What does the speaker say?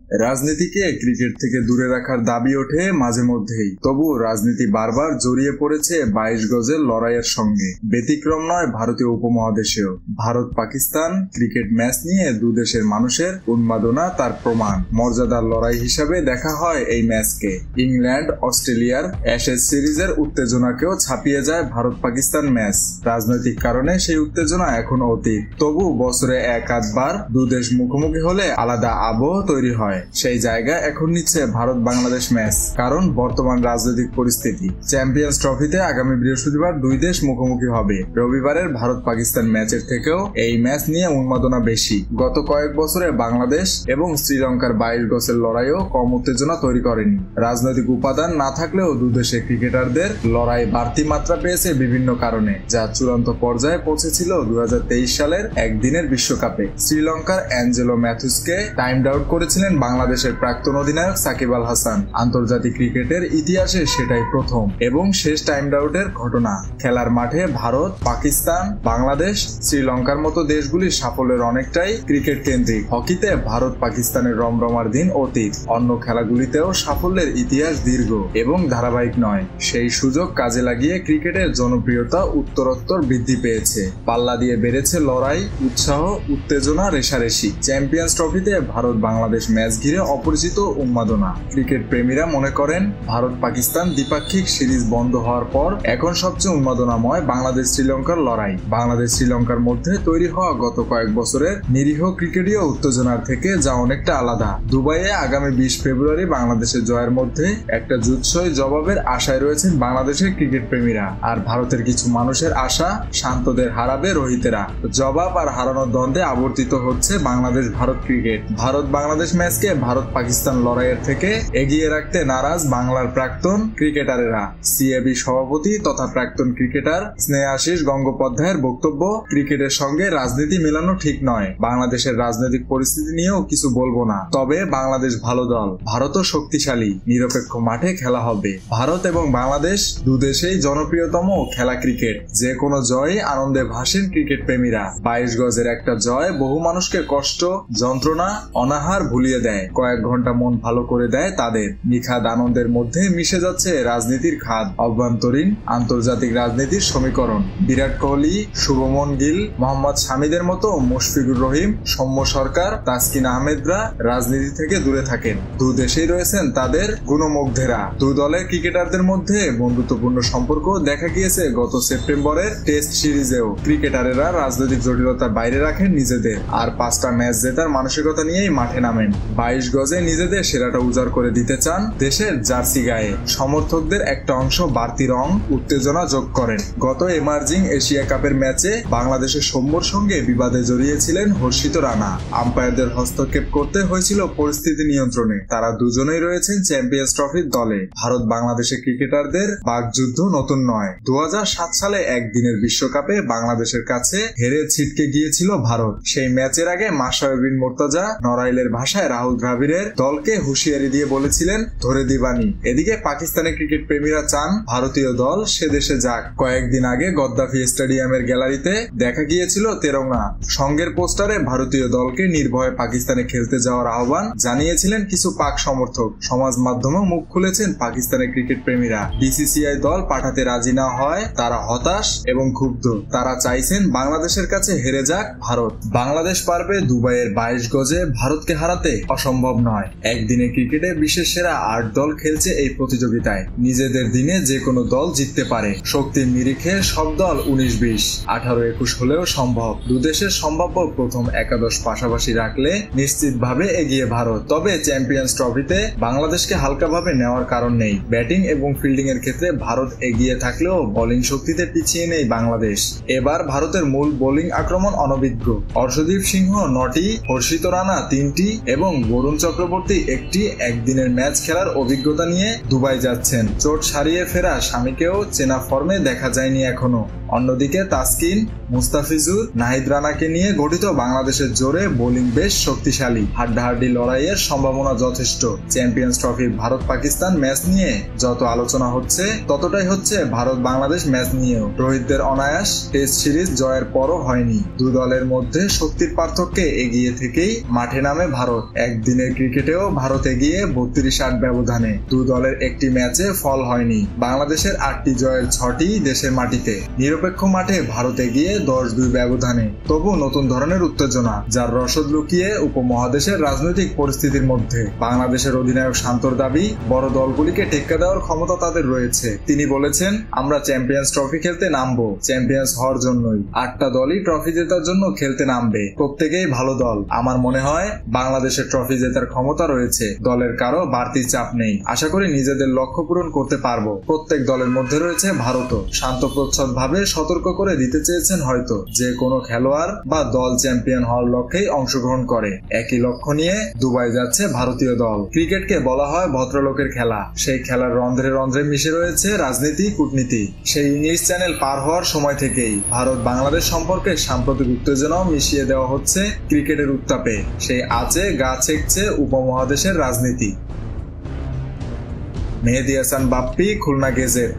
রাজনীতিকে ক্রিকেট থেকে দূরে রাখার দাবি ওঠে মাঝে মধ্যেই, তবু রাজনীতি বারবার জড়িয়ে পড়েছে 22 গজের লড়াইয়ের সঙ্গে। ব্যতিক্রম নয় ভারতীয় উপমহাদেশেও। ভারত পাকিস্তান ক্রিকেট ম্যাচ নিয়ে দুদেশের মানুষের উন্মাদনা তার প্রমাণ। মর্যাদার লড়াই হিসাবে দেখা হয় এই ম্যাচকে। ইংল্যান্ড অস্ট্রেলিয়ার অ্যাশেজ সিরিজের উত্তেজনাকেও ছাপিয়ে যায় ভারত পাকিস্তান ম্যাচ। রাজনৈতিক কারণে সেই উত্তেজনা এখন অতীত, তবু বছরে এক আধবার দুদেশ মুখোমুখি হলে আলাদা আবহ তৈরি হয়। সেই জায়গা এখন নিচ্ছে ভারত বাংলাদেশ ম্যাচ, কারণ বর্তমান রাজনৈতিক পরিস্থিতি। চ্যাম্পিয়ন্স ট্রফিতে আগামী বৃহস্পতিবার দুই দেশ মুখোমুখি হবে। রবিবারের ভারত পাকিস্তান ম্যাচের থেকেও এই ম্যাচ নিয়ে উন্মাদনা বেশি। গত কয়েক বছরে বাংলাদেশ এবং শ্রীলঙ্কার 22 গজের লড়াইও কম উত্তেজনা তৈরি করেনি। রাজনৈতিক উপাদান না থাকলেও দুদেশের ক্রিকেটারদের লড়াই বাড়তি মাত্রা পেয়েছে বিভিন্ন কারণে, যা চূড়ান্ত পর্যায়ে পৌঁছেছিল 2023 সালের একদিনের বিশ্বকাপে। শ্রীলঙ্কার অ্যাঞ্জেলো ম্যাথুসকে টাইমড আউট করেছিলেন বাংলাদেশের প্রাক্তন অধিনায়ক সাকিব আল হাসান। আন্তর্জাতিক ক্রিকেটের ইতিহাসে সেটাই প্রথম এবং শেষ টাইমড আউটের ঘটনা। খেলার মাঠে ভারত, পাকিস্তান, বাংলাদেশ, শ্রীলঙ্কার মতো দেশগুলির সাফল্যের অনেকটাই ক্রিকেট কেন্দ্রিক। হকিতে ভারত পাকিস্তানের রমরমার দিন অতীত। অন্য খেলাগুলিতেও সাফল্যের ইতিহাস দীর্ঘ এবং ধারাবাহিক নয়। সেই সুযোগ কাজে লাগিয়ে ক্রিকেটের জনপ্রিয়তা উত্তরোত্তর বৃদ্ধি পেয়েছে। পাল্লা দিয়ে বেড়েছে লড়াই, উৎসাহ, উত্তেজনা, রেষারেষি। চ্যাম্পিয়ন্স ট্রফিতে ভারত বাংলাদেশ ম্যাচ ঘিরে অপরিচিত উন্মাদনা। ক্রিকেট প্রেমীরা মনে করেন ভারত পাকিস্তান দ্বিপাক্ষিক সিরিজ বন্ধ হওয়ার পর এখন সবচেয়ে উন্মাদনাময় বাংলাদেশ শ্রীলঙ্কার লড়াই। বাংলাদেশ শ্রীলঙ্কার মধ্যে তৈরি হওয়া গত কয়েক বছরের নিরীহ ক্রিকেটীয় উত্তেজনার থেকে যা অনেকটা আলাদা। দুবাইয়ে আগামী 20 ফেব্রুয়ারি বাংলাদেশের জয়ের মধ্যে একটা জুৎসই জবাবের আশায় রয়েছেন বাংলাদেশের ক্রিকেট প্রেমীরা। আর ভারতের কিছু মানুষের আশা শান্তদের হারাবে রোহিতেরা। জবাব আর হারানোর দ্বন্দ্বে আবর্তিত হচ্ছে বাংলাদেশ ভারত ক্রিকেট। ভারত বাংলাদেশ ম্যাচকে ভারত পাকিস্তান লড়াইয়ের থেকে এগিয়ে রাখতে নারাজ বাংলার প্রাক্তন ক্রিকেটারেরা। সিএবি সভাপতি তথা প্রাক্তন ক্রিকেটার স্নেহাশিস গঙ্গোপাধ্যায়ের বক্তব্য, ক্রিকেটের সঙ্গে রাজনীতি মেলানো ঠিক নয়। বাংলাদেশের রাজনৈতিক পরিস্থিতি নিয়েও কিছু বলবো না, তবে বাংলাদেশ ভালো দল, ভারতও শক্তিশালী। নিরপেক্ষ মাঠে খেলা হবে। ভারত এবং বাংলাদেশ দুদেশেই জনপ্রিয়তম খেলা ক্রিকেট। যে কোনো জয় আনন্দে ভাসেন ক্রিকেট প্রেমীরা। 22 গজের একটা জয় বহু মানুষকে কষ্ট, যন্ত্রণা, অনাহার ভুলিয়ে দেয়। কয়েক ঘন্টা মন ভালো করে দেয় তাদের। নিখাদ আনন্দের মধ্যে মিশে যাচ্ছে রাজনীতির খাদ, অভ্যন্তরীণ আন্তর্জাতিক রাজনীতির সমীকরণ। বিরাট কোহলি, শুভমন গিল, মোহাম্মদ শামিদের মতো মুশফিকুর রহিম, সৌম্য সরকার, তাসকিন আহমেদরা রাজনীতি থেকে দূরে থাকেন। দু দেশেই রয়েছেন তাদের গুণমুগ্ধেরা। দু দলের ক্রিকেটারদের মধ্যে বন্ধুত্বপূর্ণ সম্পর্ক দেখা গিয়েছে গত সেপ্টেম্বরের টেস্ট সিরিজেও। ক্রিকেটারেরা রাজনৈতিক জটিলতার বাইরে রাখেন নিজেদের, আর 5টা ম্যাচ জেতার মানসিকতা নিয়েই মাঠে নামেন। 22 গজে নিজেদের সেরাটা উজাড় করে দিতে চান দেশের জার্সি গায়ে। সমর্থকদের একটা অংশ বাড়তি রং, উত্তেজনা যোগ করেন। গত এমার্জিং এশিয়া কাপের ম্যাচে বাংলাদেশের সৌম্যর সঙ্গে বিবাদে জড়িয়েছিলেন হর্ষিত রানা। আম্পায়ারদের হস্তক্ষেপ করতে হয়েছিল পরিস্থিতি নিয়ন্ত্রণে। তারা দুজনেই রয়েছেন চ্যাম্পিয়ন্স ট্রফির দলে। ভারত বাংলাদেশের ক্রিকেটারদের বাকযুদ্ধ নতুন নয়। 2007 সালে একদিনের বিশ্বকাপে বাংলাদেশের কাছে হেরে ছিটকে গিয়েছিল ভারত। সেই ম্যাচের আগে মাশরাফি বিন মুর্তজা নড়াইলের ভাষায় রাহুল দ্রাবিড়ের দলকে হুঁশিয়ারি দিয়ে বলেছিলেন ধরে দিবানি। এদিকে পাকিস্তানের ক্রিকেট প্রেমীরা চান ভারতীয় দল সে দেশে যাক। কয়েকদিন আগে গদ্দাফি স্টেডিয়ামের গ্যালারিতে দেখা গিয়েছিল তেরঙ্গা। সঙ্গের পোস্টারে ভারতীয় দলকে নির্ভয়ে পাকিস্তানে খেলতে যাওয়ার আহ্বান জানিয়েছিলেন কিছু পাক সমর্থক। সমাজ মাধ্যমে মুখ খুলেছেন পাকিস্তানের ক্রিকেট প্রেমীরা। বিসিসিআই দল পাঠাতে রাজি না হয় তারা হতাশ এবং ক্ষুব্ধ। তারা চাইছেন বাংলাদেশের কাছে হেরে যাক ভারত। বাংলাদেশ পারবে দুবাইয়ের 22 গজে ভারতকে হারাতে? অসম্ভব নয়। একদিনে ক্রিকেটে বিশ্বের সেরা 8 দল খেলছে এই প্রতিযোগিতায়। নিজেদের দিনে যে কোনো দল জিততে পারে। শক্তির নিরিখে সব দল 19-20, 18-21 হলেও সম্ভব। দুদেশের সম্ভাব্য প্রথম একাদশ পাশাপাশি রাখলে নিশ্চিতভাবে এগিয়ে ভারত। তবে চ্যাম্পিয়ন্স ট্রফিতে বাংলাদেশকে হালকাভাবে নেওয়ার কারণ নেই। ব্যাটিং এবং ফিল্ডিং এর ক্ষেত্রে ভারত এগিয়ে থাকলেও বোলিং শক্তিতে পিছিয়ে নেই বাংলাদেশ। এবার ভারতের মূল বোলিং আক্রমণ অনভিজ্ঞ। অর্শদীপ সিংহ 9টি, হর্ষিত রানা 3টি এবং বরুণ চক্রবর্তী 1টি একদিনের ম্যাচ খেলার অভিজ্ঞতা নিয়ে দুবাই যাচ্ছেন। চোট সারিয়ে ফেরা স্বামীকেও চেনা ফর্মে দেখা যায়নি এখনো। অন্যদিকে তাসকিন, মুস্তাফিজুর, নাহিদ রানাকে নিয়ে গঠিত বাংলাদেশের জোরে বোলিং বেশ শক্তিশালী। হাড্ডাহাড্ডি লড়াইয়ের সম্ভাবনা যথেষ্ট। চ্যাম্পিয়ন্স ট্রফির ভারত পাকিস্তান ম্যাচ নিয়ে যত আলোচনা হচ্ছে ততটাই হচ্ছে ভারত বাংলাদেশ ম্যাচ নিয়েও। রোহিতদের অনায়াস টেস্ট সিরিজ জয়ের পরও হয়নি। দুই দলের মধ্যে শক্তির পার্থক্যে এগিয়ে থেকেই মাঠে নামে ভারত। একদিনের ক্রিকেটেও ভারত এগিয়ে 32-8 ব্যবধানে। দুই দলের একটি ম্যাচে ফল হয়নি। বাংলাদেশের 8টি জয়ের 6টি দেশের মাটিতে। নিরপেক্ষ মাঠে ভারত এগিয়ে 10-2 ব্যবধানে। তবু নতুন ধরনের উত্তেজনা, যার রসদ লুকিয়ে উপমহাদেশের রাজনৈতিক পরিস্থিতির মধ্যে। বাংলাদেশের অধিনায়ক শান্তর দাবি, বড় দলগুলিকে টেক্কা দেওয়ার ক্ষমতা তাদের রয়েছে। তিনি বলেছেন, আমরা চ্যাম্পিয়ন্স ট্রফি খেলতে নামবো চ্যাম্পিয়ন্স হওয়ার জন্যই। 8টা দলই ট্রফি জেতার জন্য খেলতে নামবে। প্রত্যেকেই ভালো দল। আমার মনে হয় বাংলাদেশের ট্রফি জেতার ক্ষমতা রয়েছে। দলের কারো বাড়তি চাপ নেই। আশা করি নিজেদের লক্ষ্য পূরণ করতে পারবো। প্রত্যেক দলের মধ্যে রয়েছে ভারতও। শান্ত প্রচ্ছদ ভাবে সতর্ক করে দিতে চেয়েছেন হয়তো, যে কোনো খেলোয়াড় বা দল চ্যাম্পিয়ন হওয়ার লক্ষ্যেই অংশগ্রহণ করে। একই লক্ষ্য নিয়ে দুবাই যাচ্ছে ভারতীয় দল। ক্রিকেটকে বলা হয় ভদ্রলোকের খেলা। সেই খেলার রন্ধ্রে রন্ধ্রে মিশে রয়েছে রাজনীতি, কূটনীতি। সেই ইংলিশ চ্যানেল পার হওয়ার সময় থেকেই ভারত বাংলাদেশ সম্পর্কে সাম্প্রতিক উত্তেজনাও মিশিয়ে দেওয়া হচ্ছে ক্রিকেটের উত্তাপে। সেই আঁচে গা ছেঁকছে উপমহাদেশের রাজনীতি। মেহেদী হাসান বাপ্পি, খুলনা গেজেট।